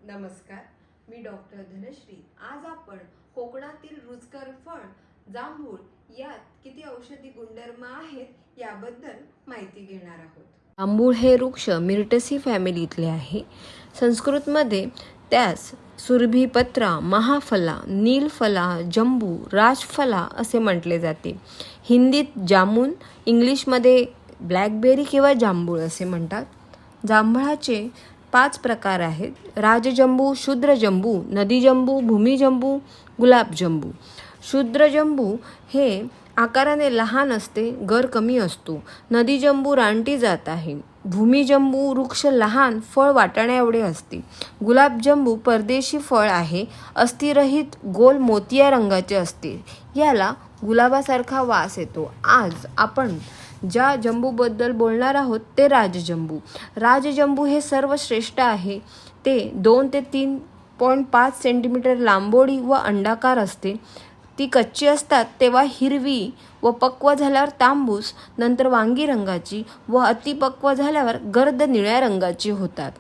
नमस्कार, मी डॉक्टर धनश्री। आज आपण कोकणातील रुचकर फळ जांभूळ यात किती औषधी गुणधर्म आहेत याबद्दल माहिती घेणार आहोत। जांभूळ हे वृक्ष मिर्टसी फॅमिलीतले आहे। संस्कृतमध्ये त्यास सुरभिपत्रा, महाफला, नीलफला, जंबू, राजफला असे म्हटले जाते। हिंदीत जामुन, इंग्लिशमध्ये ब्लॅकबेरी किंवा जांभूळ असे म्हणतात। जांभळाचे 5 प्रकार आहेत: राजजंबू, शूद्रजंबू, नदीजंबू, भूमिजंबू, गुलाबजंबू। शूद्रजंबू हे आकाराने लहान असते, गर कमी असतो। नदीजंबू रानटी जात आहे। भूमिजंबू वृक्ष लहान, फळ वाटाण्या एवढे असते। गुलाबजंबू परदेशी फळ आहे, अस्थिरहित, गोल मोतिया रंगाचे असते। याला गुलाबासारखा वास येतो। आज आपण ज्या जंबूबद्दल बोलणार आहोत ते राजजंबू। राजजंबू हे सर्वश्रेष्ठ आहे। ते 2 ते 3.5 सेंटीमीटर लांबोळी व अंडाकार असते। ती कच्ची असतात तेव्हा हिरवी व पक्व झाल्यावर तांबूस, नंतर वांगी रंगाची व अतिपक्व झाल्यावर गर्द निळ्या रंगाची होतात।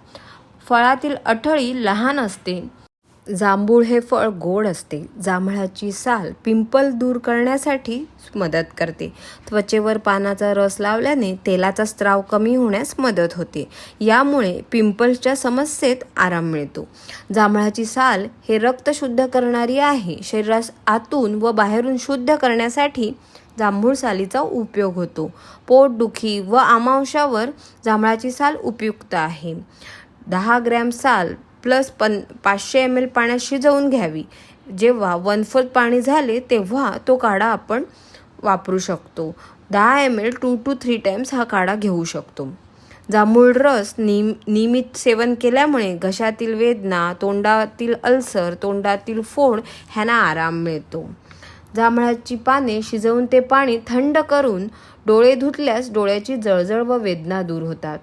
फळातील अठळी लहान असते। जांभूळ हे फळ गोड असते। जांभळाची साल पिंपल दूर करण्यासाठी मदत करते। त्वचेवर पानाचा रस लावल्याने तेलाचा स्त्राव कमी होण्यास मदत होते। यामुळे पिंपल्सच्या समस्येत आराम मिळतो। जांभळाची साल हे रक्त शुद्ध करणारी आहे। शरीरास आतून व बाहेरून शुद्ध करण्यासाठी जांभूळ सालीचा उपयोग होतो। पोटदुखी व आमावशावर जांभळाची साल उपयुक्त आहे। 10 ग्रॅम साल प्लस 500 ml पाण्यात शिजवून घ्यावी। जेव्हा 1/4 पाणी झाले तेव्हा तो काढा आपण वापरू शकतो। 10 ml 2 to 3 टाइम्स हा काढा घेऊ शकतो। जांभूळ रस नियमित सेवन केल्यामुळे घशातील वेदना, तोंडातील अल्सर, तोंडातील फोड ह्यांना आराम मिळतो। जांभळाची पाने शिजवून ते पाणी थंड करून डोळे धुतल्यास डोळ्याची जळजळ व वेदना दूर होतात।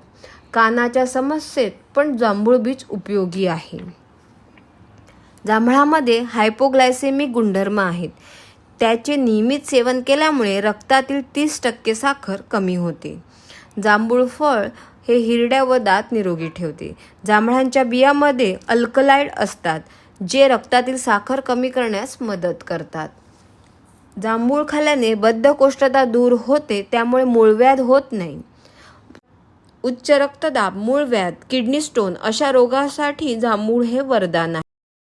कानाच्या समस्येत पण जांभूळ बीज उपयोगी आहे। जांभळामध्ये हायपोग्लायसेमिक गुणधर्म आहेत। त्याचे नियमित सेवन केल्यामुळे रक्तातील 30% साखर कमी होते। जांभूळ फळ हे हिरड्या व दात निरोगी ठेवते। जांभळांच्या बियांमध्ये अल्कलॉइड असतात, जे रक्तातील साखर कमी करण्यास मदत करतात। जांभूळ खाल्ल्याने बद्धकोष्ठता दूर होते, त्यामुळे मूळव्याध होत नाही। उच्च रक्तदाब, मूळव्याध, किडनी स्टोन अशा रोगासाठी जांभूळ हे वरदान आहे।